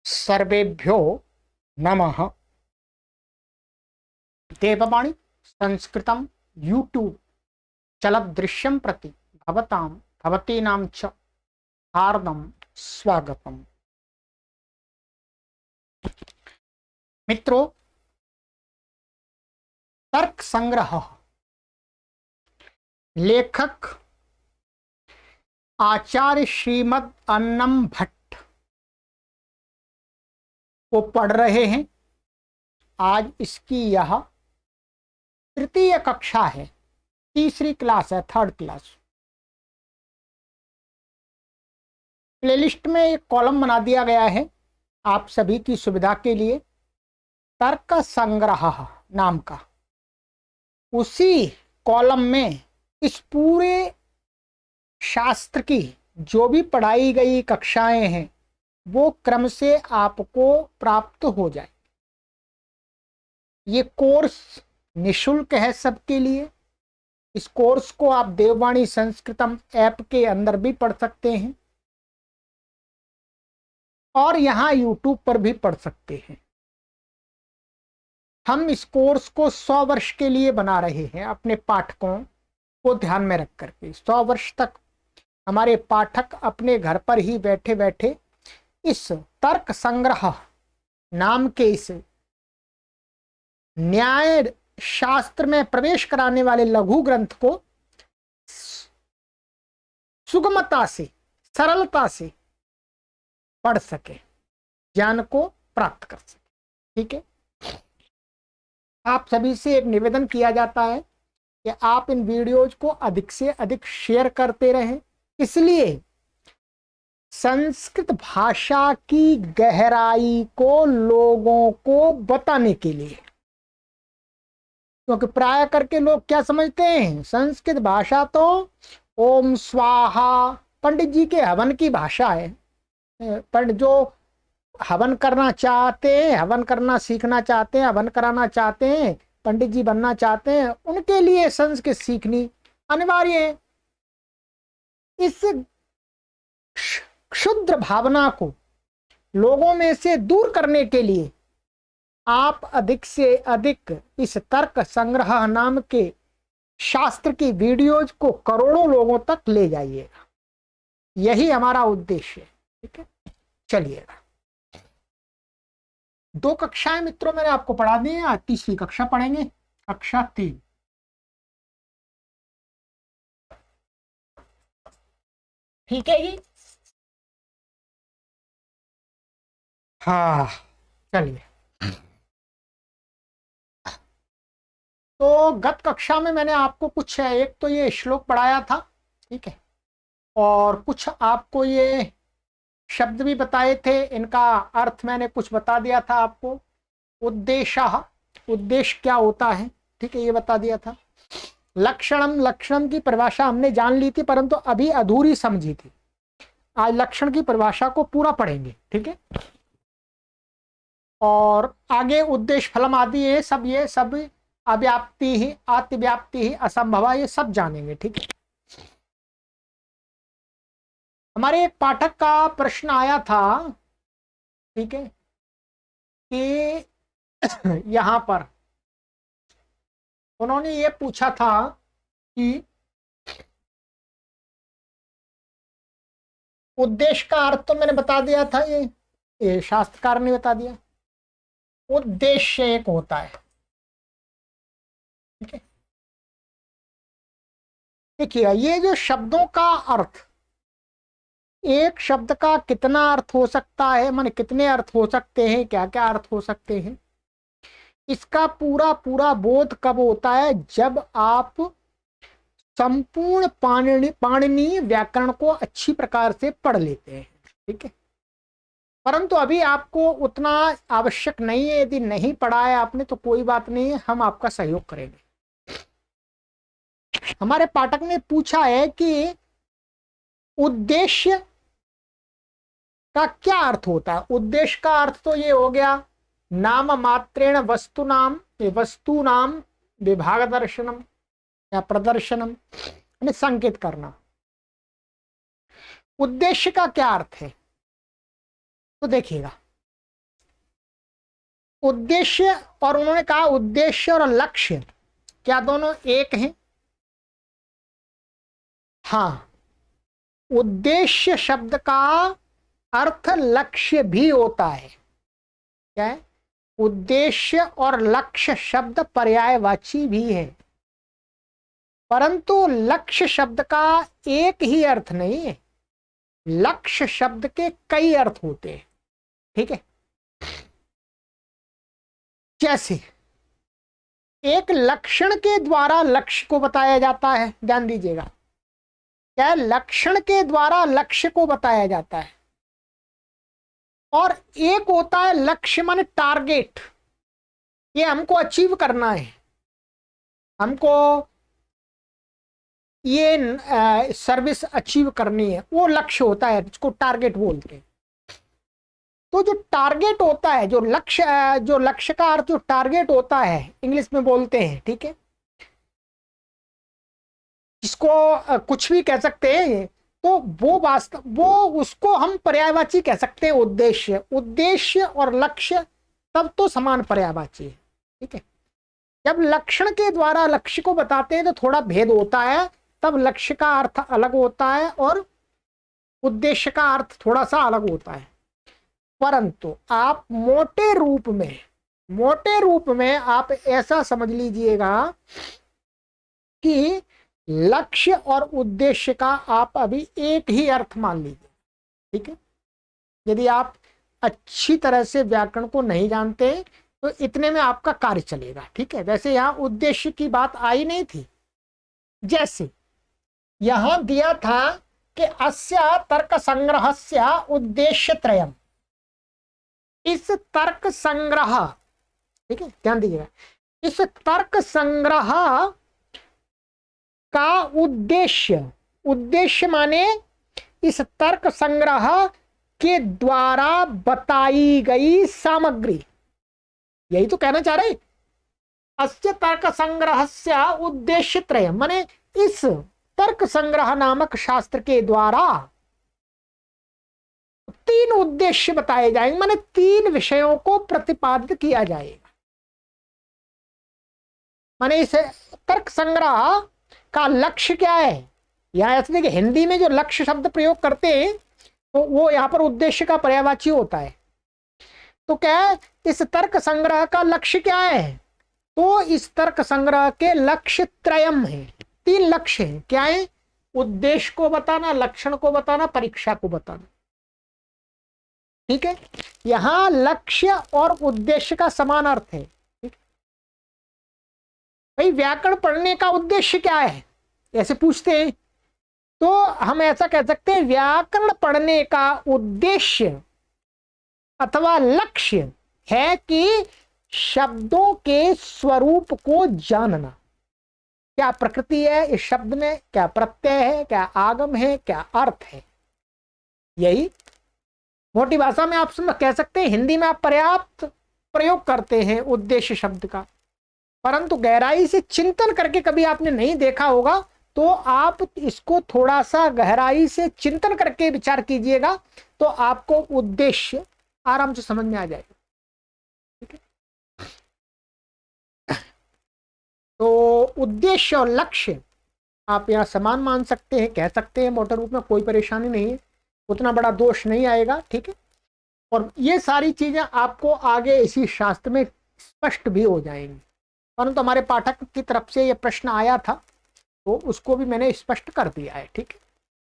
सर्वेभ्यो नमः। देववाणी संस्कृतम यूट्यूब चलदृश्यम प्रति भवतां भवतीनां च हार्दं स्वागतम। मित्रों, तर्क संग्रह लेखक आचार्य श्रीमद अन्नम भट्ट को पढ़ रहे हैं। आज इसकी यह तृतीय कक्षा है, तीसरी क्लास है, थर्ड क्लास। प्लेलिस्ट में एक कॉलम बना दिया गया है आप सभी की सुविधा के लिए, तर्क संग्रह नाम का। उसी कॉलम में इस पूरे शास्त्र की जो भी पढ़ाई गई कक्षाएं हैं वो क्रम से आपको प्राप्त हो जाए। ये कोर्स निशुल्क है सबके लिए। इस कोर्स को आप देववाणी संस्कृतम ऐप के अंदर भी पढ़ सकते हैं और यहाँ यूट्यूब पर भी पढ़ सकते हैं। हम इस कोर्स को 100 वर्ष के लिए बना रहे हैं, अपने पाठकों को ध्यान में रख करके। 100 वर्ष तक हमारे पाठक अपने घर पर ही बैठे बैठे इस तर्क संग्रह नाम के इस न्याय शास्त्र में प्रवेश कराने वाले लघु ग्रंथ को सुगमता से, सरलता से पढ़ सके, ज्ञान को प्राप्त कर सके। ठीक है, आप सभी से एक निवेदन किया जाता है कि आप इन वीडियोज को अधिक से अधिक शेयर करते रहें। इसलिए संस्कृत भाषा की गहराई को लोगों को बताने के लिए, क्योंकि प्राय करके लोग क्या समझते हैं, संस्कृत भाषा तो ओम स्वाहा पंडित जी के हवन की भाषा है। पंडित जो हवन करना चाहते हैं, हवन करना सीखना चाहते हैं, हवन कराना चाहते हैं, पंडित जी बनना चाहते हैं, उनके लिए संस्कृत सीखनी अनिवार्य है। इस क्षुद्र भावना को लोगों में से दूर करने के लिए आप अधिक से अधिक इस तर्क संग्रह नाम के शास्त्र की वीडियोज को करोड़ों लोगों तक ले जाइएगा। यही हमारा उद्देश्य है। ठीक है, चलिएगा। 2 कक्षाएं मित्रों मैंने आपको पढ़ा दी हैं, आज तीसरी कक्षा पढ़ेंगे, कक्षा 3। ठीक है जी। हाँ, चलिए। तो गत कक्षा में मैंने आपको कुछ एक तो ये श्लोक पढ़ाया था, ठीक है, और कुछ आपको ये शब्द भी बताए थे, इनका अर्थ मैंने कुछ बता दिया था आपको। उद्देश्य, उद्देश्य क्या होता है, ठीक है, ये बता दिया था। लक्षणम, लक्षणम की परिभाषा हमने जान ली थी परंतु अभी अधूरी समझी थी। आज लक्षण की परिभाषा को पूरा पढ़ेंगे। ठीक है, और आगे उद्देश्य फलम आदि ये सब अव्याप्ति ही, अतिव्याप्ति ही, असंभव, ये सब जानेंगे। ठीक है, हमारे एक पाठक का प्रश्न आया था, ठीक है, कि यहां पर उन्होंने ये पूछा था कि उद्देश्य का अर्थ तो मैंने बता दिया था, ये शास्त्रकार ने बता दिया। उद्देश्य एक होता है। ठीक है, देखिए ये जो शब्दों का अर्थ, एक शब्द का कितना अर्थ हो सकता है, माने कितने अर्थ हो सकते हैं, क्या क्या अर्थ हो सकते हैं, इसका पूरा पूरा बोध कब होता है, जब आप संपूर्ण पाणिनीय व्याकरण को अच्छी प्रकार से पढ़ लेते हैं। ठीक है, परंतु अभी आपको उतना आवश्यक नहीं है। यदि नहीं पढ़ा है आपने तो कोई बात नहीं है, हम आपका सहयोग करेंगे। हमारे पाठक ने पूछा है कि उद्देश्य का क्या अर्थ होता है। उद्देश्य का अर्थ तो ये हो गया, नाम मात्रेण वस्तुनाम विभाग दर्शनम या प्रदर्शनम, यानी संकेत करना। उद्देश्य का क्या अर्थ है, तो देखिएगा, उद्देश्य, और उन्होंने कहा उद्देश्य और लक्ष्य क्या दोनों एक हैं? हाँ, उद्देश्य शब्द का अर्थ लक्ष्य भी होता है। क्या है? उद्देश्य और लक्ष्य शब्द पर्यायवाची भी है, परंतु लक्ष्य शब्द का एक ही अर्थ नहीं है, लक्ष्य शब्द के कई अर्थ होते हैं। ठीक है, जैसे एक लक्षण के द्वारा लक्ष्य को बताया जाता है, ध्यान दीजिएगा, क्या है? लक्षण के द्वारा लक्ष्य को बताया जाता है, और एक होता है लक्ष्य माने टारगेट, ये हमको अचीव करना है, हमको ये सर्विस अचीव करनी है, वो लक्ष्य होता है, जिसको टारगेट बोलते हैं। तो जो टारगेट होता है, जो लक्ष्य का अर्थ जो टारगेट होता है, इंग्लिश में बोलते हैं, ठीक है, जिसको कुछ भी कह सकते हैं, तो वो उसको हम पर्यायवाची कह सकते हैं उद्देश्य। उद्देश्य और लक्ष्य तब तो समान पर्यायवाची है। ठीक है, जब लक्षण के द्वारा लक्ष्य को बताते हैं तो थोड़ा भेद होता है, तब लक्ष्य का अर्थ अलग होता है और उद्देश्य का अर्थ थोड़ा सा अलग होता है। परंतु आप मोटे रूप में आप ऐसा समझ लीजिएगा कि लक्ष्य और उद्देश्य का आप अभी एक ही अर्थ मान लीजिए। ठीक है, यदि आप अच्छी तरह से व्याकरण को नहीं जानते तो इतने में आपका कार्य चलेगा। ठीक है, वैसे यहां उद्देश्य की बात आई नहीं थी। जैसे यहां दिया था कि अस्य तर्क संग्रहस्य उद्देश्य त्रयम्, इस तर्क संग्रह, ठीक है ध्यान दीजिएगा, इस तर्क संग्रह का उद्देश्य माने इस तर्क संग्रह के द्वारा बताई गई सामग्री, यही तो कहना चाह रहे। अस्य तर्क संग्रहस्य उद्देश्य त्रय माने इस तर्क संग्रह नामक शास्त्र के द्वारा 3 उद्देश्य बताए जाएंगे, माने 3 विषयों को प्रतिपादित किया जाएगा। माने इस तर्क संग्रह का लक्ष्य क्या है? यहां ऐसे देखिए, हिंदी में जो लक्ष्य शब्द प्रयोग करते हैं तो वो यहां पर उद्देश्य का पर्यायवाची होता है। तो क्या है, इस तर्क संग्रह का लक्ष्य क्या है? तो इस तर्क संग्रह के लक्ष्य त्रयम है, 3 लक्ष्य हैं। क्या है? उद्देश्य को बताना, लक्षण को बताना, परीक्षा को बताना। ठीक है, यहां लक्ष्य और उद्देश्य का समान अर्थ है। भाई व्याकरण पढ़ने का उद्देश्य क्या है, ऐसे पूछते हैं, तो हम ऐसा कह सकते हैं व्याकरण पढ़ने का उद्देश्य अथवा लक्ष्य है कि शब्दों के स्वरूप को जानना। क्या प्रकृति है इस शब्द में, क्या प्रत्यय है, क्या आगम है, क्या अर्थ है। यही मोटी भाषा में आप कह सकते हैं, हिंदी में आप पर्याप्त प्रयोग करते हैं उद्देश्य शब्द का, परंतु गहराई से चिंतन करके कभी आपने नहीं देखा होगा, तो आप इसको थोड़ा सा गहराई से चिंतन करके विचार कीजिएगा तो आपको उद्देश्य आराम से समझ में आ जाएगा। ठीक है, तो उद्देश्य और लक्ष्य आप यहाँ समान मान सकते हैं, कह सकते हैं मोटे रूप में, कोई परेशानी नहीं है, उतना बड़ा दोष नहीं आएगा। ठीक है, और ये सारी चीजें आपको आगे इसी शास्त्र में स्पष्ट भी हो जाएंगी, परंतु हमारे पाठक की तरफ से ये प्रश्न आया था तो उसको भी मैंने स्पष्ट कर दिया है। ठीक है,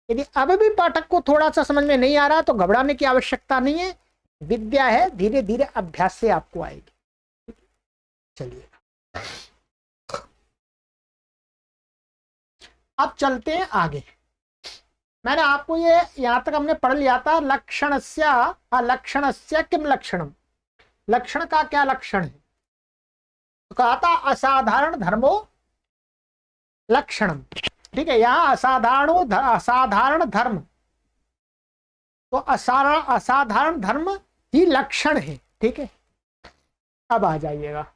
यदि अब भी पाठक को थोड़ा सा समझ में नहीं आ रहा तो घबराने की आवश्यकता नहीं है, विद्या है, धीरे धीरे अभ्यास से आपको आएगी। चलिए अब चलते हैं आगे। मैंने आपको ये यहां तक हमने पढ़ लिया था लक्षणस्य किम लक्षणम, लक्षण का क्या लक्षण है। तो कहा था असाधारण धर्मो लक्षणम। ठीक है, यहां असाधारण धर्म, तो असाधारण धर्म ही लक्षण है। ठीक है, अब आ जाइएगा,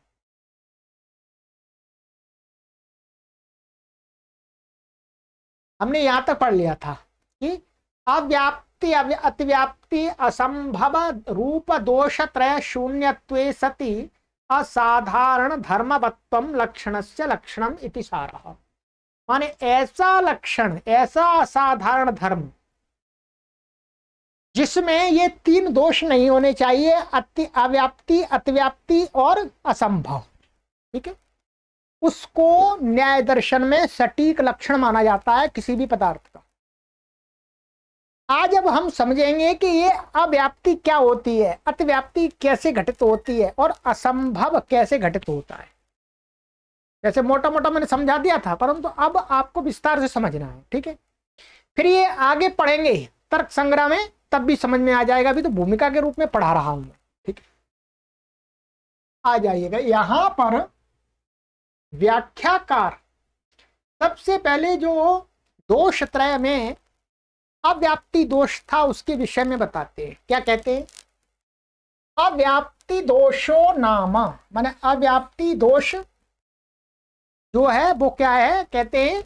हमने यहां तक पढ़ लिया था कि अव्याप्ति अतिव्याप्ति असंभव रूप दोष त्रय शून्यत्वे सति असाधारण धर्मवत्वम लक्षणस्य लक्षणम इति सारः। माने ऐसा लक्षण, ऐसा असाधारण धर्म जिसमें ये तीन दोष नहीं होने चाहिए, अव्याप्ति, अतिव्याप्ति और असंभव, ठीक है, उसको न्याय दर्शन में सटीक लक्षण माना जाता है किसी भी पदार्थ का। आज अब हम समझेंगे कि ये अव्याप्ति क्या होती है, अतिव्याप्ति कैसे घटित होती है और असंभव कैसे घटित होता है। जैसे मोटा मोटा मैंने समझा दिया था, परंतु अब आपको विस्तार से समझना है, ठीक है। फिर ये आगे पढ़ेंगे तर्क संग्रह में, तब भी समझ में आ जाएगा। अभी तो भूमिका के रूप में पढ़ा रहा हूं मैं, ठीक है। आ जाइएगा यहां पर व्याख्याकार सबसे पहले जो दोष त्रय में अव्याप्ति दोष था उसके विषय में बताते हैं। क्या कहते हैं? अव्याप्ति दोषो नामा, माने अव्याप्ति दोष जो है वो क्या है, कहते हैं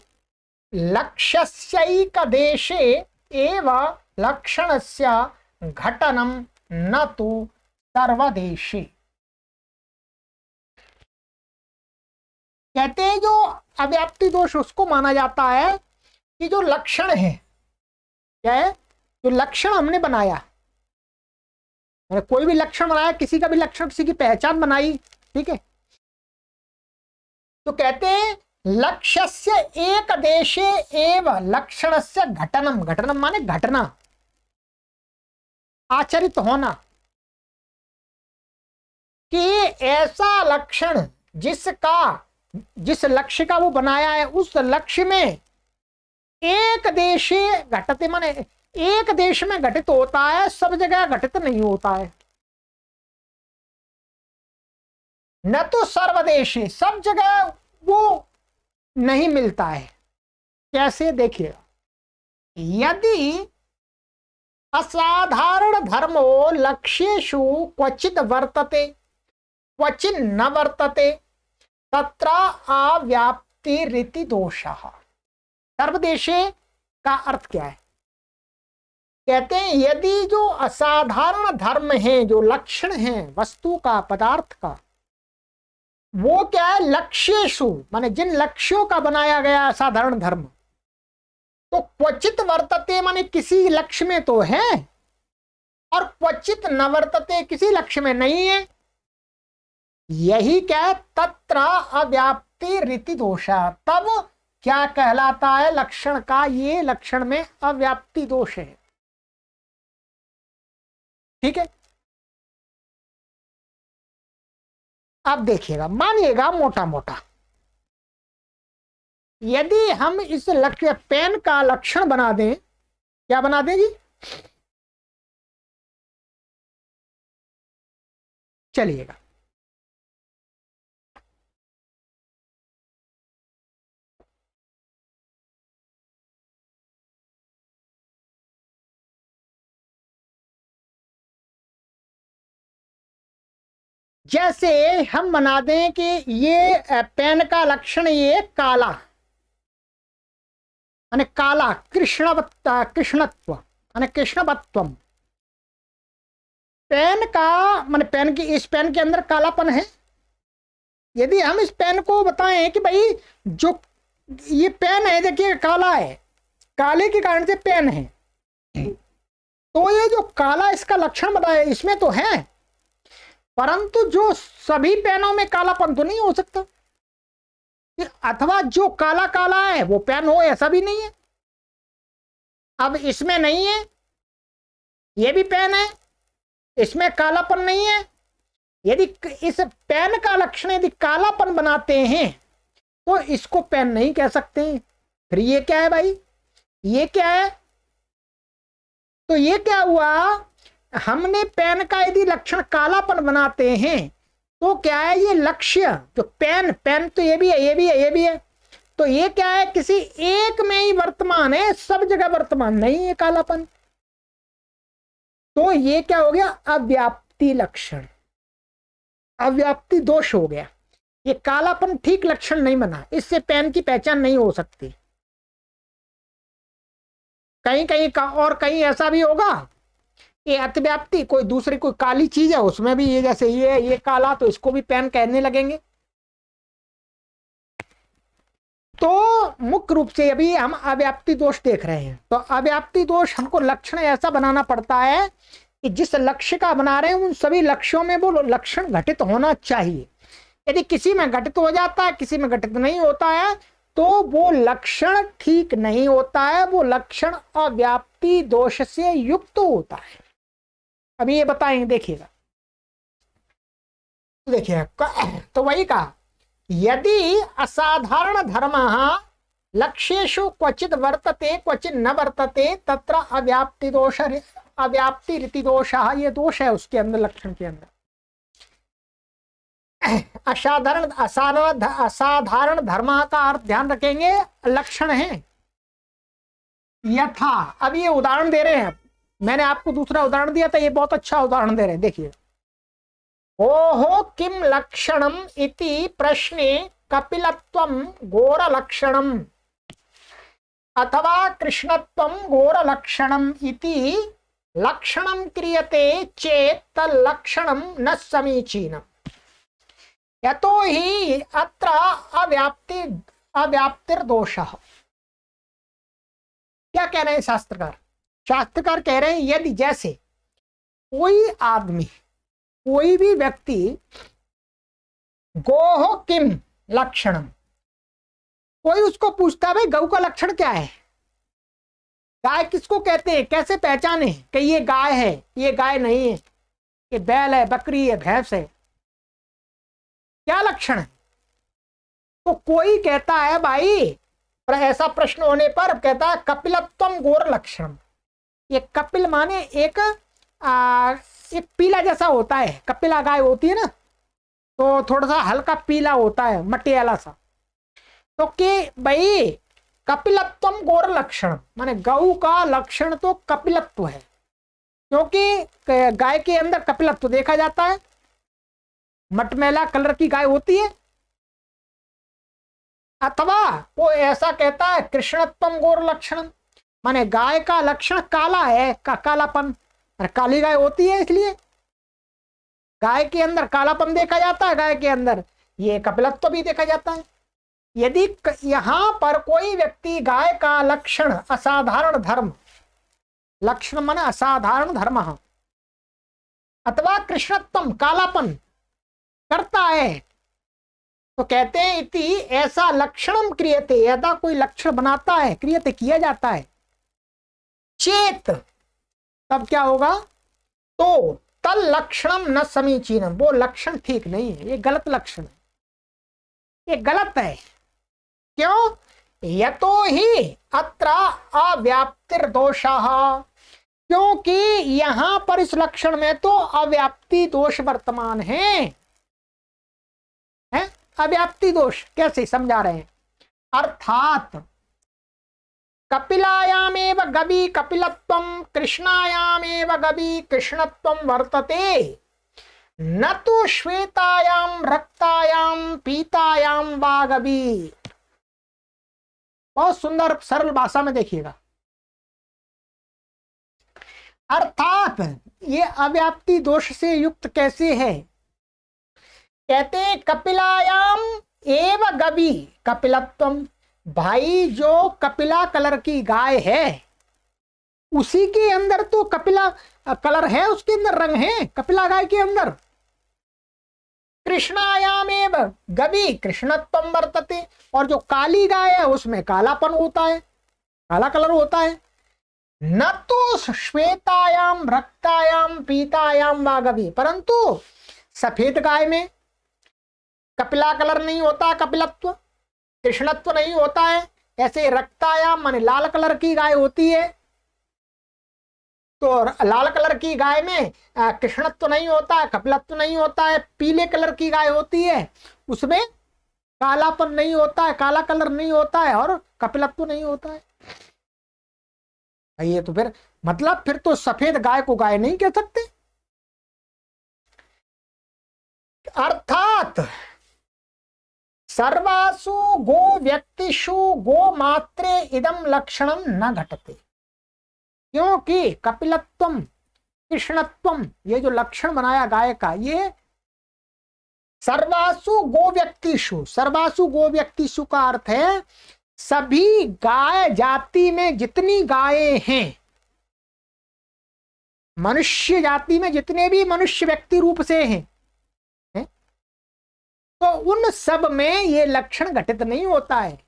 लक्ष्यस्यैक देशे एव लक्षणस्य घटनम न तु सर्वदेशे। कहते हैं जो अव्याप्ति दोष उसको माना जाता है कि जो लक्षण है, क्या है, जो लक्षण हमने बनाया, कोई भी लक्षण बनाया, किसी का भी लक्षण, किसी की पहचान बनाई, ठीक है, तो कहते हैं लक्ष्यस्य एक देशे एव लक्षणस्य घटनम, घटनम माने घटना, आचरित होना, कि ऐसा लक्षण जिस लक्ष्य का वो बनाया है उस लक्ष्य में एक देशे घटते, माने एक देश में घटित होता है, सब जगह घटित नहीं होता है। न तो सर्वदेशे, सब जगह वो नहीं मिलता है। कैसे? देखिएगा, यदि असाधारण धर्मो लक्ष्येषु क्वचित वर्तते क्वचित न वर्तते तत्र अव्याप्ति रीति दोषः। सर्वदेशे का अर्थ क्या है? कहते हैं यदि जो असाधारण धर्म है, जो लक्षण है वस्तु का, पदार्थ का, वो क्या है, लक्ष्येषु माने जिन लक्ष्यों का बनाया गया असाधारण धर्म, तो क्वचित वर्तते माने किसी लक्ष्य में तो है, और क्वचित न वर्तते, किसी लक्ष्य में नहीं है। यही क्या है, तत्र अव्याप्ति रीति दोषा, तब क्या कहलाता है लक्षण का, ये लक्षण में अव्याप्ति दोष है, ठीक है। अब देखिएगा, मानिएगा मोटा मोटा, यदि हम इस लक्ष्य पेन का लक्षण बना दें, क्या बना दें जी, चलिएगा, जैसे हम बना दें कि ये पेन का लक्षण ये काला, माने काला, कृष्णत्व माने कृष्णवत्वम। पेन का माने पेन की, इस पेन के अंदर कालापन है। यदि हम इस पेन को बताएं कि भाई जो ये पेन है, देखिए काला है, काले के कारण से पेन है, तो ये जो काला इसका लक्षण बताया इसमें तो है, परंतु जो सभी पेनों में कालापन तो नहीं हो सकता, अथवा जो काला काला है वो पेन हो, ऐसा भी नहीं है। अब इसमें नहीं है, ये भी पेन है, इसमें कालापन नहीं है। यदि इस पेन का लक्षण यदि कालापन बनाते हैं तो इसको पेन नहीं कह सकते। फिर ये क्या है भाई, ये क्या है, तो ये क्या हुआ, हमने पेन का यदि लक्षण कालापन बनाते हैं तो क्या है, ये लक्ष्य जो पेन तो ये भी है, ये भी है, ये भी है, तो ये क्या है, किसी एक में ही वर्तमान है, सब जगह वर्तमान नहीं है कालापन। तो ये क्या हो गया, अव्याप्ति लक्षण, अव्याप्ति दोष हो गया। ये कालापन ठीक लक्षण नहीं बना, इससे पेन की पहचान नहीं हो सकती। कहीं कहीं का, और कहीं ऐसा भी होगा कि अतिव्याप्ति, कोई दूसरी कोई काली चीज है उसमें भी ये, जैसे ये काला तो इसको भी पेन कहने लगेंगे। तो मुख्य रूप से अभी हम अव्याप्ति दोष देख रहे हैं। तो अव्याप्ति दोष हमको लक्षण ऐसा बनाना पड़ता है कि जिस लक्ष्य का बना रहे हैं उन सभी लक्ष्यों में वो लक्षण घटित होना चाहिए। यदि किसी में घटित हो जाता है, किसी में घटित नहीं होता है, तो वो लक्षण ठीक नहीं होता है, वो लक्षण अव्याप्ति दोष से युक्त होता है। अभी ये बताएंगे, देखिएगा, देखिएगा। तो वही कहा, यदि असाधारण धर्म लक्ष्येषु क्वचित वर्तते क्वचित न वर्तते तत्र अव्याप्ति दोष, अव्याप्ति रीति दोष, ये दोष है उसके अंदर, लक्षण के अंदर। असाधारण धर्म का अर्थ ध्यान रखेंगे, लक्षण है। यथा, अब ये उदाहरण दे रहे हैं, मैंने आपको दूसरा उदाहरण दिया था, ये बहुत अच्छा उदाहरण दे रहे हैं, देखिए। ओहो किम लक्षणम इति प्रश्ने कपिलत्वम घोर लक्षणम अथवा कृष्णत्वम घोर लक्षणम इति लक्षणम क्रियते चेत तल्लक्षणम न समीचीनम यतो हि अत्र अव्याप्तिर्दोषः। क्या कह रहे हैं शास्त्रकार? शास्त्रकार कह रहे हैं यदि जैसे कोई आदमी, कोई भी व्यक्ति, गोह किम लक्षणम, कोई उसको पूछता है भाई गऊ का लक्षण क्या है, गाय किसको कहते हैं, कैसे पहचाने कि ये गाय है, ये गाय नहीं है, ये बैल है, बकरी है, भैंस है, क्या लक्षण है? तो कोई कहता है भाई, पर ऐसा प्रश्न होने पर कहता है कपिलत्वम घोर लक्षण। ये कपिल माने एक पीला जैसा होता है, कपिला गाय होती है ना, तो थोड़ा सा हल्का पीला होता है, मटियाला सा। तो कि भाई कपिलत्वम घोर लक्षण माने गऊ का लक्षण तो कपिलत्व है, क्योंकि गाय के अंदर कपिलत्व देखा जाता है, मटमैला कलर की गाय होती है। अथवा वो ऐसा कहता है कृष्णत्वम घोर लक्षण माने गाय का लक्षण काला है, कालापन, काली गाय होती है इसलिए गाय के अंदर कालापन देखा जाता है, गाय के अंदर ये कपिलत्व भी देखा जाता है। यदि यहां पर कोई व्यक्ति गाय का लक्षण असाधारण धर्म, लक्षण माने असाधारण धर्म, अथवा कृष्णत्वम कालापन करता है, तो कहते हैं इति ऐसा लक्षणम क्रियते, यदा कोई लक्षण बनाता है, क्रियते किया जाता है, चेत तब क्या होगा, तो तल लक्षणम न समीचीनम, वो लक्षण ठीक नहीं है, ये गलत लक्षण है, ये गलत है। क्यों? यतो ही अत्र अव्याप्तिर्दोषः, क्योंकि यहां पर इस लक्षण में तो अव्याप्ति दोष वर्तमान है। अव्याप्ति दोष कैसे समझा रहे हैं? अर्थात कपिलायामेव गवी कपिलत्वम कृष्णायामेव गवी कृष्णत्वम वर्तते, न तो श्वेतायाम रक्तायाम पीतायाम वा गवी। बहुत सुंदर सरल भाषा में देखिएगा। अर्थात ये अव्याप्ति दोष से युक्त कैसे है? कहते कपिलायाम एव गवी कपिलत्वम, भाई जो कपिला कलर की गाय है उसी के अंदर तो कपिला कलर है, उसके अंदर रंग है कपिला गाय के अंदर। कृष्णायामेव गवी कृष्णत्वम वर्तते, और जो काली गाय है उसमें कालापन होता है, काला कलर होता है। न तो श्वेतायाम रक्तायाम पीतायाम वा गवी, परंतु सफेद गाय में कपिला कलर नहीं होता, कपिलत्व कृष्णत्व नहीं होता है। ऐसे रक्तायाम माने लाल कलर की गाय होती है, तो लाल कलर की गाय में कृष्णत्व नहीं होता है, कपिलत्व नहीं होता है। पीले कलर की गाय होती है, उसमें कालापन नहीं होता है, काला कलर नहीं होता है और कपिलत्व नहीं होता है। ये तो फिर मतलब फिर तो सफेद गाय को गाय नहीं कह सकते। अर्थात सर्वासु गो व्यक्तिषु गो मात्रे इदम लक्षणम न घटते, क्योंकि कपिलत्वम कृष्णत्वम ये जो लक्षण बनाया गाय का, ये सर्वासु गो व्यक्तिषु, सर्वासु गो व्यक्तिषु का अर्थ है सभी गाय जाति में जितनी गायें हैं, मनुष्य जाति में जितने भी मनुष्य व्यक्ति रूप से हैं, तो उन सब में ये लक्षण घटित नहीं होता है।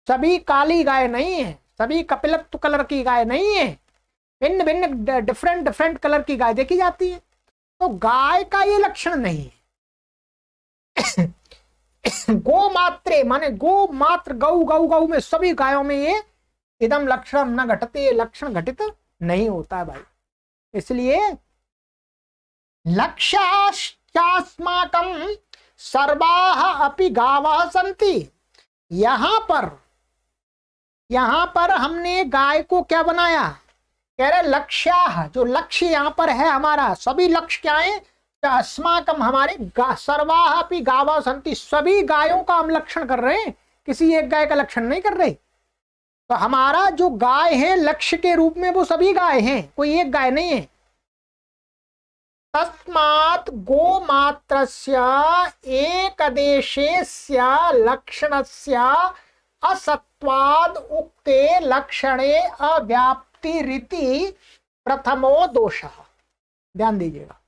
सभी काली गाय नहीं है, सभी कपिलत्व कलर की गाय नहीं है, भिन्न भिन्न डिफरेंट डिफरेंट कलर की गाय देखी जाती है। तो गाय का ये लक्षण नहीं है। गो मात्रे माने गो मात्र, गौ गौ गौ में सभी गायों में ये इदम लक्षण न घटते, ये लक्षण घटित नहीं होता है भाई। इसलिए लक्ष्यास्माकं सर्वाः अपि गावः सन्ति। यहां पर हमने गाय को क्या बनाया, कह रहे लक्ष्याः, जो लक्ष्य यहां पर है हमारा, सभी लक्ष्य क्या है, अस्माकम हमारे सर्वाः अपि गावः सन्ति, सभी गायों का हम लक्षण कर रहे हैं, किसी एक गाय का लक्षण नहीं कर रहे। तो हमारा जो गाय है लक्ष्य के रूप में वो सभी गाय हैं, कोई एक गाय नहीं है। तस्मात् गोमात्रस्य एकदेशस्य लक्षणस्य असत्वाद उक्ते लक्षणे अव्याप्तिरिति प्रथमो दोषः। ध्यान दीजिएगा।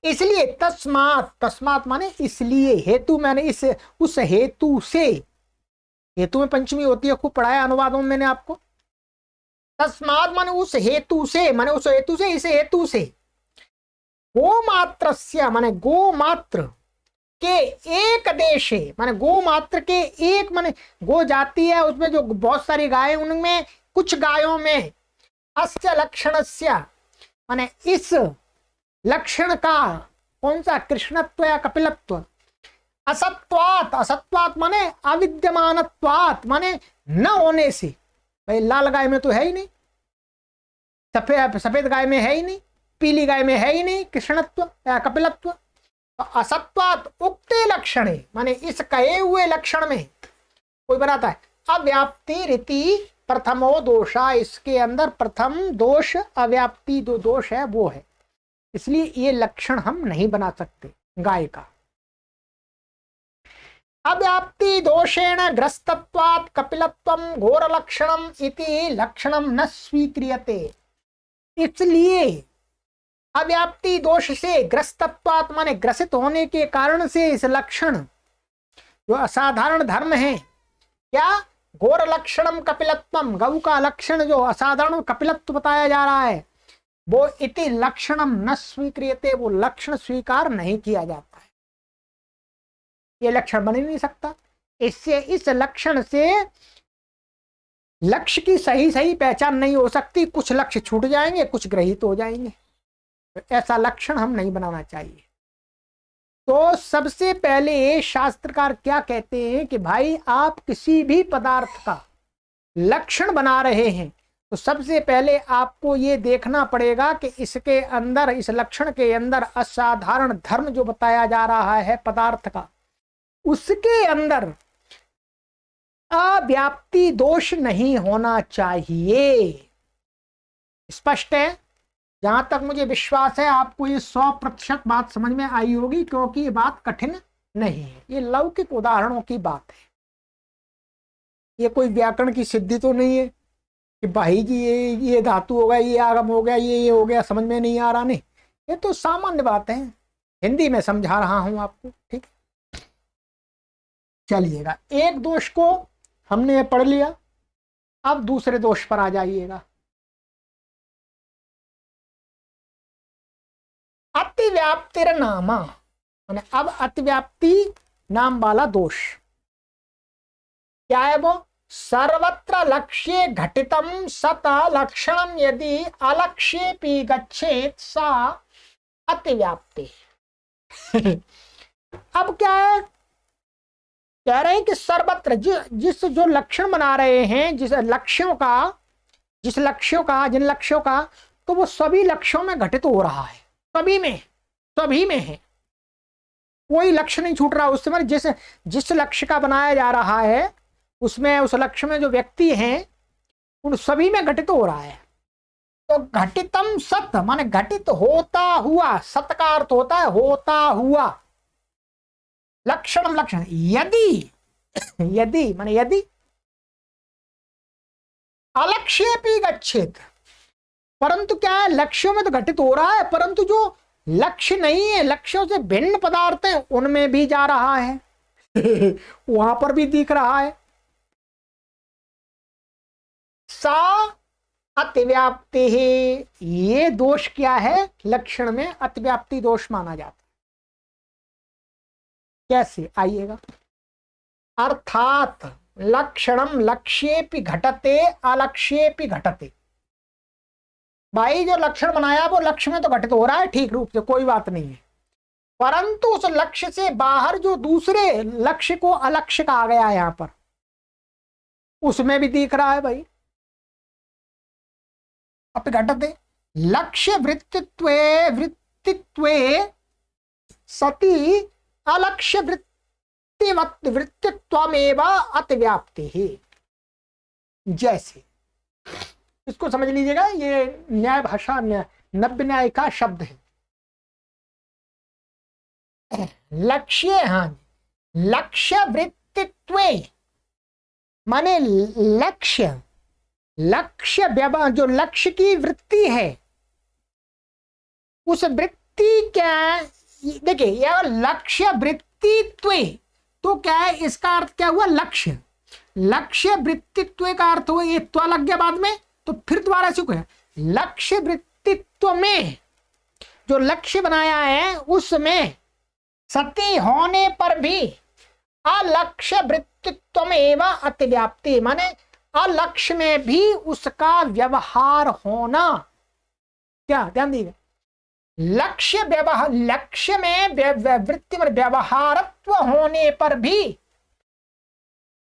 इसलिए तस्मात् माने इसलिए, हेतु माने इस उस हेतु से, हेतु में पंचमी होती है, खूब पढ़ाया अनुवादों में मैंने आपको। तस्मात् माने उस हेतु से, माने उस हेतु से, इस हेतु से गोमात्रस्य माने गोमात्र के एक देशे, माने गोमात्र के एक, माने गो जाती है उसमें जो बहुत सारी गायें, उनमें कुछ गायों में अस्य लक्षणस्य माने इस लक्षण का, कौन सा, कृष्णत्व या कपिलत्व, असत्वात, असत्वात माने अविद्यमानत्वात माने न होने से। भाई लाल गाय में तो है ही नहीं, सफेद गाय में है ही नहीं, पीली गाय में है ही नहीं कृष्णत्व या कपिलत्व। तो असत्वात उक्ते लक्षणे माने इस कहे हुए लक्षण में कोई बनाता है अव्याप्ति रीति प्रथमो दोषा, इसके अंदर प्रथम दोष अव्याप्ति जो दोष है वो है, इसलिए ये लक्षण हम नहीं बना सकते गाय का। अव्याप्ति दोषेण ग्रस्तत्वात् कपिलत्वं घोर लक्षणम इति लक्षणम न स्वीक्रियते। इसलिए अव्याप्ति दोष से ग्रस्तत्वात् माने ग्रसित होने के कारण से इस लक्षण जो असाधारण धर्म है, क्या, घोर लक्षणम कपिलत्वम, गौ का लक्षण जो असाधारण कपिलत्व बताया जा रहा है, वो इति लक्षणम न स्वीक्रियते, वो लक्षण स्वीकार नहीं किया जाता है, ये लक्षण बन ही नहीं सकता। इससे इस लक्षण से लक्ष्य की सही सही पहचान नहीं हो सकती, कुछ लक्ष्य छूट जाएंगे, कुछ ग्रहित हो जाएंगे, ऐसा लक्षण हम नहीं बनाना चाहिए। तो सबसे पहले शास्त्रकार क्या कहते हैं कि भाई आप किसी भी पदार्थ का लक्षण बना रहे हैं तो सबसे पहले आपको ये देखना पड़ेगा कि इसके अंदर, इस लक्षण के अंदर असाधारण धर्म जो बताया जा रहा है पदार्थ का, उसके अंदर अव्याप्ति दोष नहीं होना चाहिए। स्पष्ट है? जहां तक मुझे विश्वास है आपको ये 100% बात समझ में आई होगी, क्योंकि ये बात कठिन नहीं है, ये लौकिक उदाहरणों की बात है, ये कोई व्याकरण की सिद्धि तो नहीं है कि भाई जी ये धातु हो गया, ये आगम हो गया, ये हो गया, समझ में नहीं आ रहा। नहीं, ये तो सामान्य बात है, हिंदी में समझा रहा हूं आपको, ठीक। चलिएगा, एक दोष को हमने पढ़ लिया, अब दूसरे दोष पर आ जाइएगा। अतिव्याप्तिर नामा, माने अब अतिव्याप्ति नाम वाला दोष क्या है, वो सर्वत्र लक्ष्ये घटितम सत लक्षणम यदि अलक्ष्येपि गच्छेत सा अतिव्याप्ति। अब क्या है, कह रहे हैं कि सर्वत्र जिस जो लक्षण बना रहे हैं, जिन लक्ष्यों का, तो वो सभी लक्ष्यों में घटित हो रहा है, सभी में है, कोई लक्ष्य नहीं छूट रहा उससे। मैंने जिस लक्ष्य का बनाया जा रहा है उसमें, उस लक्ष्य में जो व्यक्ति हैं उन सभी में घटित हो रहा है। तो घटितम सत माने घटित होता हुआ, सत का अर्थ होता है होता हुआ। लक्षणम लक्षण, यदि यदि माने यदि अलक्ष्य भी गच्छेत, परंतु क्या है लक्ष्यों में तो घटित हो रहा है, परंतु जो लक्ष्य नहीं है, लक्ष्यों से भिन्न पदार्थ है उनमें भी जा रहा है वहां पर भी दिख रहा है। सा अतिव्याप्ति है, ये दोष क्या है, लक्षण में अतिव्याप्ति दोष माना जाता है। कैसे आइएगा, अर्थात लक्षणम लक्ष्येपि घटते अलक्ष्येपि घटते। भाई जो लक्षण बनाया वो लक्ष्य में तो घटित हो रहा है ठीक रूप से, कोई बात नहीं है, परंतु उस लक्ष्य से बाहर जो दूसरे लक्ष्य को अलक्ष्य कहा गया है यहां पर, उसमें भी दिख रहा है भाई। अब घटते लक्ष्य वृत्तित्वे वृत्तित्वे सती अलक्ष्य वृत्तित्वमेव अतिव्याप्ति ही। जैसे इसको समझ लीजिएगा, ये न्याय भाषा नव्य न्याय का शब्द है। लक्ष्य, हाँ, लक्ष्य वृत्तित्वे माने लक्ष्य, लक्ष्य जो लक्ष्य की वृत्ति है, उस वृत्ति क्या, देखिए यह लक्ष्य वृत्तित्व, तो क्या है इसका अर्थ क्या हुआ, लक्ष्य। लक्ष्य वृत्तित्व का अर्थ हुआ, ये त्व लग गया बाद में, तो फिर दोबारा से है लक्ष्य वृत्तित्व में जो लक्ष्य बनाया है उसमें सती होने पर भी अलक्ष्य वृत्तित्व एवं अतिव्याप्ति, माने अलक्ष्य में भी उसका व्यवहार होना। क्या ध्यान दीजिए, लक्ष्य व्यवहार, लक्ष्य में वृत्ति में व्यवहारत्व होने पर भी,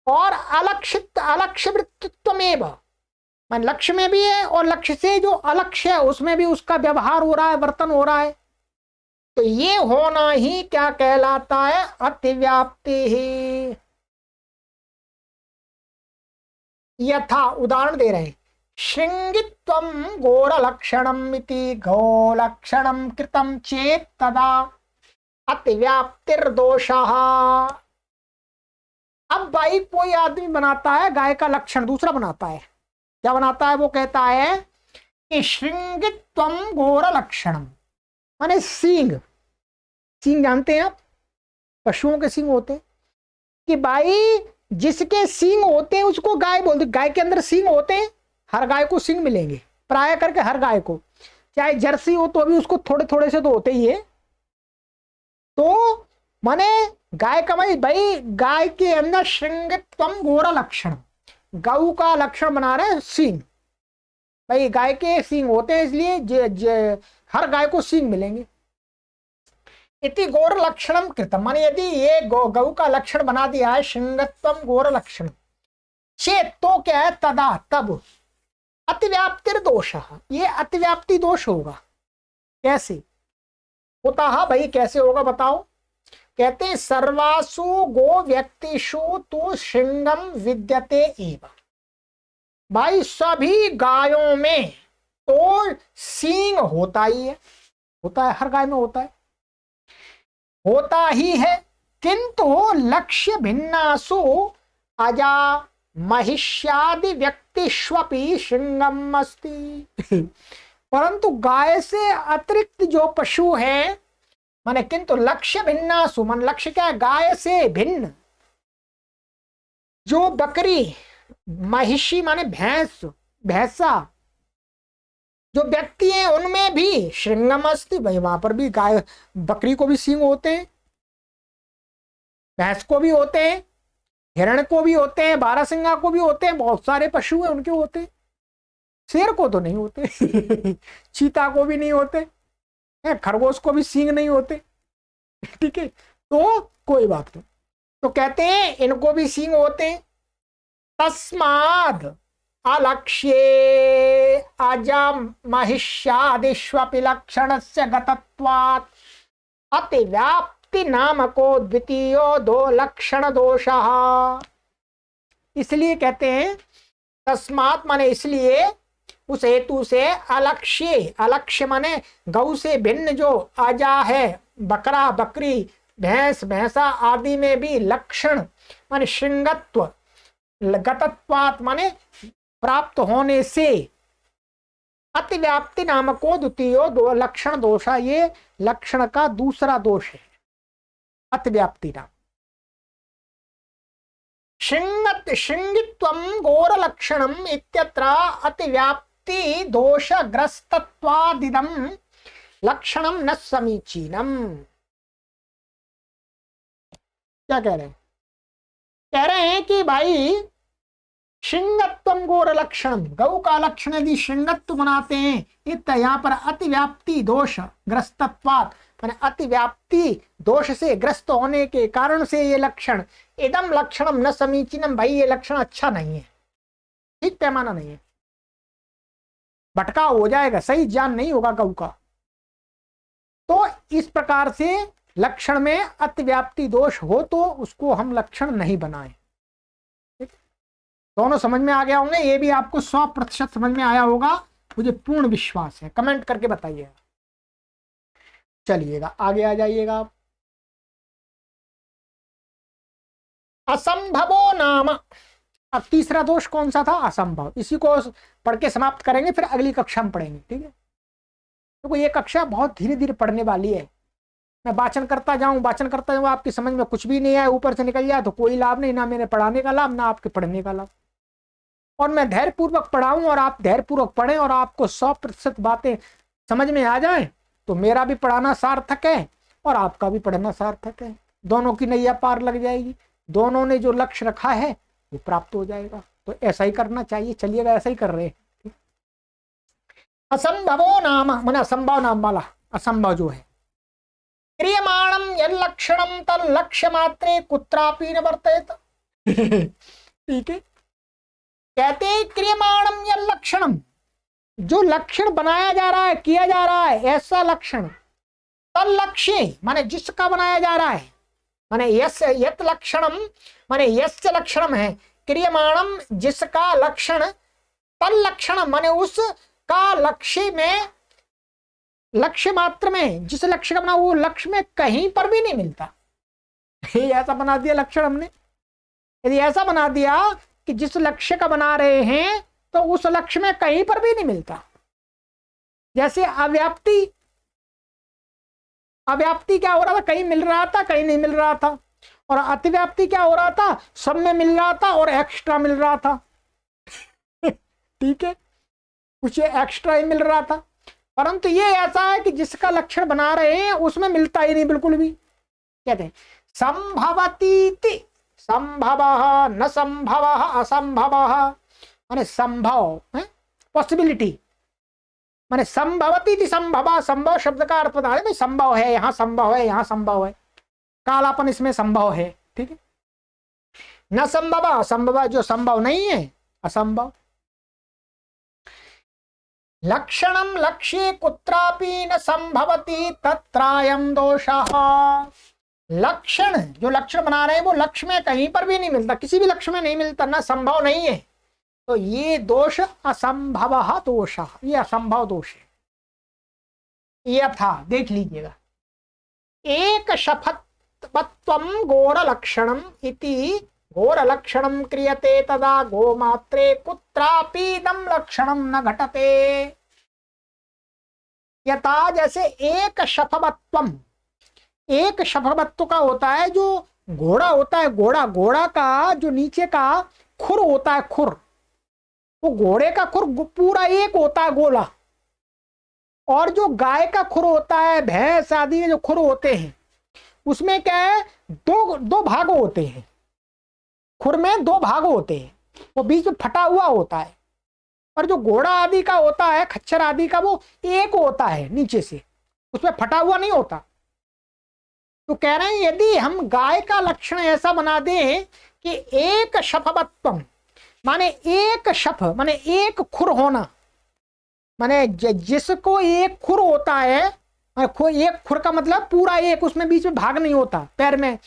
और अलक्ष्य वृत्तित्व एवं मान लक्ष्य में भी है और लक्ष्य से जो अलक्ष्य है उसमें भी उसका व्यवहार हो रहा है, वर्तन हो रहा है, तो ये होना ही क्या कहलाता है, अतिव्याप्ति ही। यथा उदाहरण दे रहे हैं, श्रृंगित्वम घोर लक्षणम इति घो लक्षणम कृतम चेत तदा अतिव्याप्तिर्दोषः। अब भाई कोई आदमी बनाता है गाय का लक्षण दूसरा बनाता है, क्या बनाता है, वो कहता है कि श्रृंगित्वम घोर लक्षणम माने सींग, सींग जानते हैं आप, पशुओं के सींग होते हैं, कि भाई जिसके सींग होते हैं उसको गाय बोलते, गाय के अंदर सींग होते हैं, हर गाय को सींग मिलेंगे प्राय करके, हर गाय को, चाहे जर्सी हो तो भी उसको थोड़े थोड़े से तो होते ही है। तो माने गाय का भाई गाय के अंदर श्रृंगित्वम घोर लक्षण, गौ का लक्षण बना रहे सींग, भाई गाय के सींग होते हैं इसलिए हर गाय को सींग मिलेंगे। इति घोर लक्षणम कृतम, माने यदि ये गौ का लक्षण बना दिया है श्रृंगत्वम घोर लक्षण चेत, तो क्या है, तदा तब अतिव्याप्तिर दोष, ये अतिव्याप्ति दोष होगा। कैसे होता है भाई, कैसे होगा बताओ, कहते हैं सर्वासु गो व्यक्तिषु तो श्रृंगम विद्यते एव, भाई सभी गायों में तो सींग होता ही है, होता है, हर गाय में होता है, होता ही है, किंतु लक्ष्य भिन्नासु अजा महिष्यादि व्यक्तिष्वपि श्रृंगम अस्ति। परंतु गाय से अतिरिक्त जो पशु है, माने किंतु लक्ष्य भिन्नासु, मन लक्ष्य क्या है, गाय से भिन्न जो बकरी, महिषी माने भैंस, भैंसा जो व्यक्ति है उनमें भी श्रृंगम अस्ति, भाई वहां पर भी गाय बकरी को भी सींग होते हैं, भैंस को भी होते हैं, हिरण को भी होते हैं, बारहसिंगा को भी होते हैं, बहुत सारे पशु हैं उनके होते हैं, शेर को तो नहीं होते चीता को भी नहीं होते, खरगोश को भी सींग नहीं होते, ठीक है, तो कोई बात नहीं, तो कहते हैं इनको भी सींग होते हैं। तस्माद अलक्ष्ये अजम महिष्यादिष्वपि लक्षणस्य गतत्वात् अतिव्याप्ति नामको द्वितीयो दो लक्षण दोषः। इसलिए कहते हैं तस्मात माने इसलिए, उस हेतु से, अलक्ष्य, अलक्ष्य माने गौ से भिन्न जो आजा है, बकरा बकरी भैंस भैंसा आदि में भी लक्षण माने श्रृंगत्व, गतत्वात् माने प्राप्त होने से, अतिव्याप्ति नामको द्वितीयो दो लक्षण दोषा, ये लक्षण का दूसरा दोष है अतिव्याप्ति नाम। श्रृंगित्वं घोर लक्षणम इत्यत्र अतिव्याप्ति दोषग्रस्तत्वादिदं लक्षणम न समीचीनम। क्या कह रहे हैं? कह रहे हैं कि भाई श्रृंगत्वम घोर लक्षणम, गौ का लक्षण यदि श्रृंगत्व बनाते हैं, इत यहाँ पर अतिव्याप्ति दोष ग्रस्तत्वात् माने अतिव्याप्ति दोष से ग्रस्त होने के कारण से ये लक्षण, इदम लक्षणम न समीचीनम, भाई ये लक्षण अच्छा नहीं है, ठीक पैमाना नहीं है, भटकाव हो जाएगा, सही ज्ञान नहीं होगा गौ का। तो इस प्रकार से लक्षण में अतिव्याप्ति दोष हो तो उसको हम लक्षण नहीं बनाए। दोनों समझ में आ गया होंगे, ये भी आपको 100% समझ में आया होगा, मुझे पूर्ण विश्वास है। कमेंट करके बताइएगा। चलिएगा आगे आ जाइएगा आप। असंभवो नाम, अब तीसरा दोष कौन सा था? असंभव। इसी को पढ़ के समाप्त करेंगे, फिर अगली कक्षा में पढ़ेंगे, ठीक है? तो ये कक्षा बहुत धीरे धीरे पढ़ने वाली है। मैं वाचन करता जाऊं आपकी समझ में कुछ भी नहीं आए, ऊपर से निकल जाए तो कोई लाभ नहीं, ना मेरे पढ़ाने का लाभ, ना आपके पढ़ने का लाभ। और मैं धैर्य पूर्वक पढ़ाऊं और आप धैर्य पूर्वक पढ़ें और आपको 100% बातें समझ में आ जाए तो मेरा भी पढ़ाना सार्थक है और आपका भी पढ़ना सार्थक है। दोनों की नैया पार लग जाएगी, दोनों ने जो लक्ष्य रखा है वो प्राप्त हो जाएगा। तो ऐसा ही करना चाहिए। चलिएगा, ऐसा ही कर रहे हैं। असंभवो नाम माने असंभव नाम वाला, असंभव जो है, क्रियमाणम यल्लक्षणम तल्लक्ष्य मात्रे कुत्रापि न वर्तेत। ठीक है, कहते क्रियमाणम यल्लक्षणम, जो लक्षण बनाया जा रहा है, किया जा रहा है, ऐसा लक्षण, तल्लक्ष्य माने जिसका बनाया जा रहा है, माने यस यत लक्षणम माने यस्य लक्षणम है, क्रियमाणम जिसका लक्षण, तल्लक्षणम माने उसका लक्ष्य में, लक्ष्य मात्र में, जिस लक्ष्य का बना वो लक्ष्य में कहीं पर भी नहीं मिलता। ऐसा बना दिया लक्षण हमने। यदि ऐसा बना दिया कि जिस लक्ष्य का बना रहे हैं तो उस लक्ष्य में कहीं पर भी नहीं मिलता। जैसे अव्याप्ति, अव्याप्ति क्या हो रहा था? कहीं मिल रहा था, कहीं नहीं मिल रहा था। और अतिव्याप्ति क्या हो रहा था? सब में मिल रहा था और एक्स्ट्रा मिल रहा था। ठीक है, कुछ एक्स्ट्रा ही मिल रहा था। परंतु ये ऐसा है कि जिसका लक्षण बना रहे हैं उसमें मिलता ही नहीं बिल्कुल भी। कहते हैं संभवती, संभव न संभव असंभव माने संभव है, पॉसिबिलिटी माने संभवती संभव, संभव शब्द का अर्थ बता रहे, संभव है, यहाँ संभव है, यहाँ संभव है, कालापन इसमें संभव है। ठीक है, न संभव असंभव, जो संभव नहीं है असंभव। लक्षणम लक्ष्ये कुत्रापि न संभवति तत्रायं दोषः, लक्षण जो लक्षण बना रहे हैं वो लक्ष्य में कहीं पर भी नहीं मिलता, किसी भी लक्ष्य में नहीं मिलता, ना संभव नहीं है, तो ये दोष असंभव दोष, ये असंभव दोष है। ये था, देख लीजिएगा, एक शफत्वम घोर लक्षणम इति घोर लक्षणम क्रियते तदा गोमात्रे कुत्रापि दम लक्षणम न घटते। यथा जैसे एक शफवत्वम, एक शफवत्व का होता है जो घोड़ा होता है, घोड़ा का जो नीचे का खुर होता है, खुर, वो घोड़े का खुर पूरा एक होता है गोला, और जो गाय का खुर होता है, भैंस आदि के जो खुर होते हैं उसमें क्या है, दो भाग होते हैं, खुर में दो भाग होते हैं, वो बीच में फटा हुआ होता है। और जो घोड़ा आदि का होता है, खच्चर आदि का, वो एक होता है नीचे से, उसमें फटा हुआ नहीं होता। तो कह रहे हैं यदि हम गाय का लक्षण ऐसा बना दें कि एक शफवत्वम माने एक शफ माने एक खुर होना, माने जिसको एक खुर होता है, एक खुर का मतलब पूरा एक, उसमें बीच में भाग नहीं होता पैर में,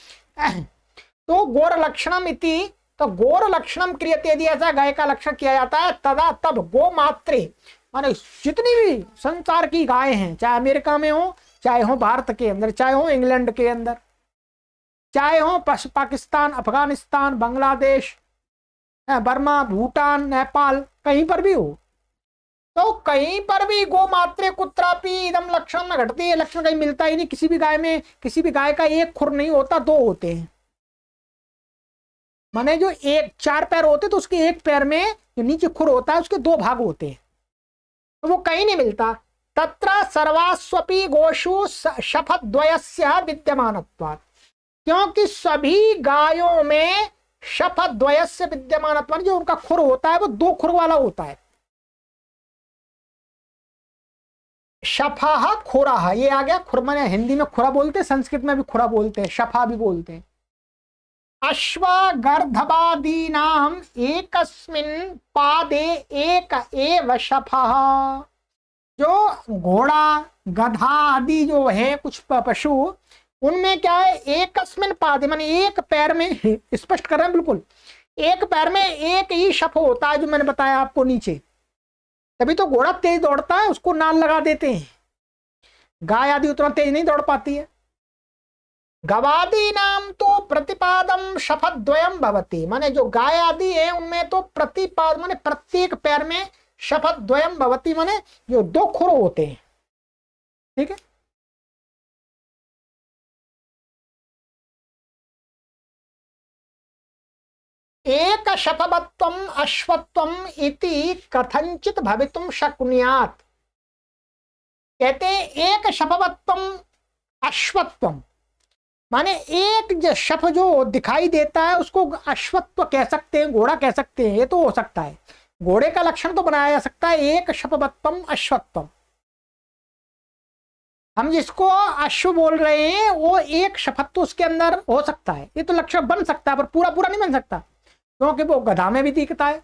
तो घोर लक्षणम इति तो गोर लक्षणम क्रियते, यदि ऐसा गाय का लक्षण किया जाता है, तदा तब गो मात्रे माने जितनी भी संसार की गाय हैं, चाहे अमेरिका में हो, चाहे हो भारत के अंदर, चाहे हो इंग्लैंड के अंदर, चाहे हो पाकिस्तान, अफगानिस्तान, बांग्लादेश, बर्मा, भूटान, नेपाल, कहीं पर भी हो, तो कहीं पर भी गो मात्रे कुत्रापि इदम लक्षण न घटती है। लक्षण कहीं मिलता ही नहीं। किसी भी गाय में, किसी भी गाय का एक खुर नहीं होता, दो होते हैं। माने जो एक 4 पैर होते तो उसके एक पैर में जो नीचे खुर होता है उसके 2 भाग होते हैं, तो वो कहीं नहीं मिलता। तत्र सर्वास्वपि गोषु शफद्वयस्य विद्यमानत्वात्, क्योंकि सभी गायों में शफद्वयस्य विद्यमानत्वात्, जो उनका खुर होता है वो 2 खुर वाला होता है। शफा खुरा, ये आ गया खुर, माने हिंदी में खुरा बोलते हैं, संस्कृत में भी खुरा बोलते हैं, शफा भी बोलते हैं। अश्वगर्धवादीनाम एकस्मिन् पादे एक एव शफः, जो घोड़ा, गधा आदि जो है कुछ पशु, उनमें क्या है, एकस्मिन् पादे माने एक पैर में, स्पष्ट कर रहे हैं बिल्कुल, एक पैर में एक ही शफ होता है, जो मैंने बताया आपको नीचे। तभी तो घोड़ा तेज दौड़ता है, उसको नाल लगा देते हैं। गाय आदि उतना तेज नहीं दौड़ पाती है। गवादी नाम तो प्रतिपादम शफद्वयम भवति, माने जो गाय आदि है उनमें तो प्रतिपाद माने प्रत्येक पैर में शफद्वयम भवति, माने जो 2 खुर होते हैं। ठीक है, एक शफवत्वम अश्वत्वम इति कथंचित भवितुम शक्नुयात्। कहते हैं एक शफवत्वम अश्वत्वम, माने एक शफ जो दिखाई देता है उसको अश्वत्व कह सकते हैं, घोड़ा कह सकते हैं, ये तो हो सकता है। घोड़े का लक्षण तो बनाया जा सकता है एक शफवत्वम अश्वत्वम। हम जिसको अश्व बोल रहे हैं वो एक शफत्व उसके अंदर हो सकता है, ये तो लक्षण बन सकता है, पर पूरा पूरा नहीं बन सकता, क्योंकि वो गधा में भी दिखता है।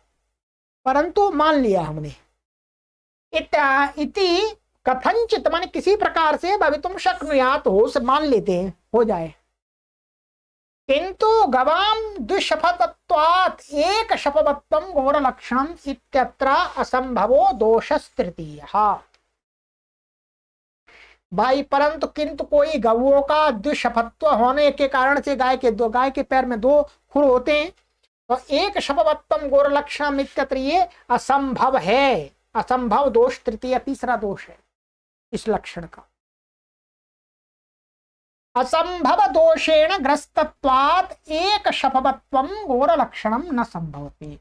परंतु मान लिया हमने इति कथंचित, माने किसी प्रकार से भवितुम शक्नुयात्, हो से मान लेते हैं, हो जाए। किंतु गवाम द्विशफतत्वात् एक शफवत्वम घोर लक्षणम इत्यत्र असंभवो दोषस्तृतीयः। भाई परंतु किंतु कोई गवों का द्विशफत्व होने के कारण से, गाय के पैर में 2 खुर होते हैं, तो एक शफवत्वम घोर लक्षणम इत्यत्र ये असंभव है। असंभव दोष तृतीय, तीसरा दोष है इस लक्षण का। असंभव दोषेण ग्रस्तत्वात् एक शफवत्वम घोर लक्षणम न संभवति,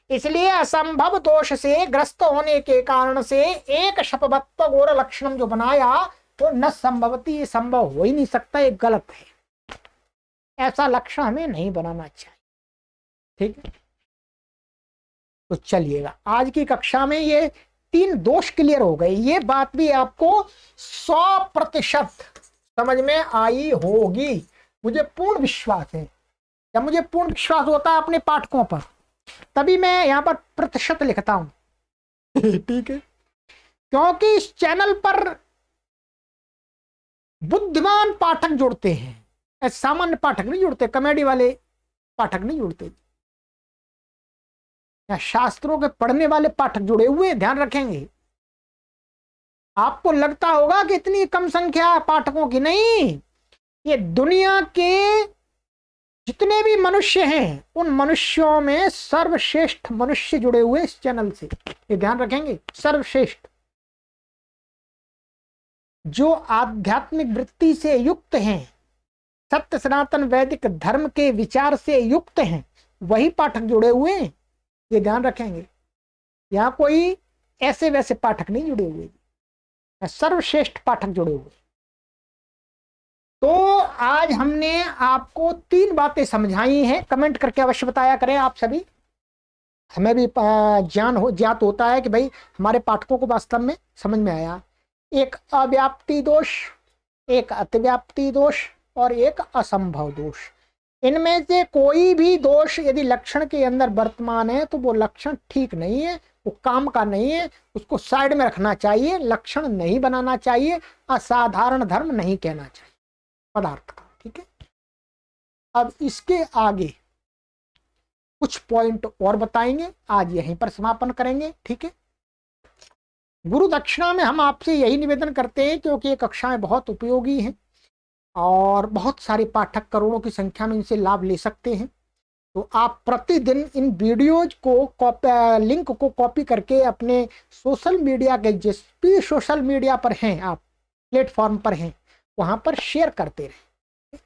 इसलिए असंभव दोष से ग्रस्त होने के कारण से एक शफवत्व घोर लक्षणम जो बनाया तो न संभवति, ये संभव हो ही नहीं सकता, ये गलत है। ऐसा लक्षण हमें नहीं बनाना चाहिए। ठीक है, तो चलिएगा आज की कक्षा में ये 3 दोष क्लियर हो गए। ये बात भी आपको 100% समझ में आई होगी, मुझे पूर्ण विश्वास है। जब मुझे पूर्ण विश्वास होता है अपने पाठकों पर, तभी मैं यहाँ पर प्रतिशत लिखता हूं। ठीक है, क्योंकि इस चैनल पर बुद्धिमान पाठक जुड़ते हैं, सामान्य पाठक नहीं जुड़ते, कॉमेडी वाले पाठक नहीं जुड़ते, या शास्त्रों के पढ़ने वाले पाठक जुड़े हुए, ध्यान रखेंगे। आपको लगता होगा कि इतनी कम संख्या पाठकों की, नहीं, ये दुनिया के जितने भी मनुष्य हैं उन मनुष्यों में सर्वश्रेष्ठ मनुष्य जुड़े हुए इस चैनल से, ये ध्यान रखेंगे। सर्वश्रेष्ठ, जो आध्यात्मिक वृत्ति से युक्त हैं, सत्य सनातन वैदिक धर्म के विचार से युक्त हैं, वही पाठक जुड़े हुए हैं, ये ध्यान रखेंगे। यहाँ कोई ऐसे वैसे पाठक नहीं जुड़े हुए, सर्वश्रेष्ठ पाठक जुड़े हुए। तो आज हमने आपको 3 बातें समझाई हैं, कमेंट करके अवश्य बताया करें आप सभी, हमें भी ज्ञात होता है कि भाई हमारे पाठकों को वास्तव में समझ में आया। एक अव्याप्ति दोष, एक अतिव्याप्ति दोष और एक असंभव दोष। इनमें से कोई भी दोष यदि लक्षण के अंदर वर्तमान है तो वो लक्षण ठीक नहीं है, वो काम का नहीं है, उसको साइड में रखना चाहिए, लक्षण नहीं बनाना चाहिए, असाधारण धर्म नहीं कहना चाहिए पदार्थ का। ठीक है, अब इसके आगे कुछ पॉइंट और बताएंगे। आज यहीं पर समापन करेंगे, ठीक है। गुरु दक्षिणा में हम आपसे यही निवेदन करते हैं, क्योंकि ये कक्षाएं बहुत उपयोगी हैं और बहुत सारे पाठक करोड़ों की संख्या में इनसे लाभ ले सकते हैं। तो आप प्रतिदिन इन वीडियोज को लिंक को कॉपी करके अपने सोशल मीडिया के, जिस भी सोशल मीडिया पर हैं आप, प्लेटफॉर्म पर हैं, वहां पर शेयर करते रहें।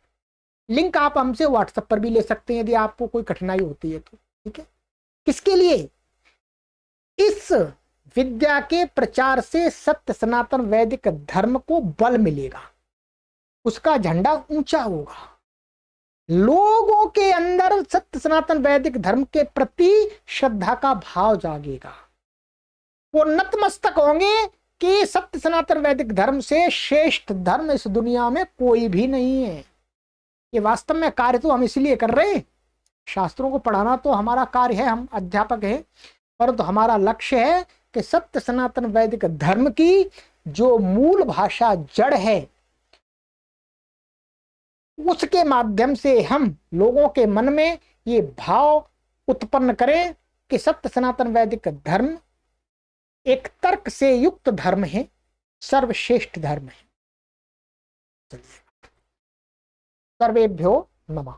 लिंक आप हमसे व्हाट्सएप पर भी ले सकते हैं यदि आपको कोई कठिनाई होती है तो, ठीक है। किसके लिए? इस विद्या के प्रचार से सत्य सनातन वैदिक धर्म को बल मिलेगा, उसका झंडा ऊंचा होगा, लोगों के अंदर सत्य सनातन वैदिक धर्म के प्रति श्रद्धा का भाव जागेगा। वो नतमस्तक होंगे कि सत्य सनातन वैदिक धर्म से श्रेष्ठ धर्म इस दुनिया में कोई भी नहीं है। ये वास्तव में कार्य तो हम इसलिए कर रहे हैं, शास्त्रों को पढ़ाना तो हमारा कार्य है, हम अध्यापक हैं, परंतु हमारा लक्ष्य है कि सत्य सनातन वैदिक धर्म की जो मूल भाषा जड़ है, उसके माध्यम से हम लोगों के मन में ये भाव उत्पन्न करें कि सत्य सनातन वैदिक धर्म एक तर्क से युक्त धर्म है, सर्वश्रेष्ठ धर्म है। सर्वेभ्यो नमः।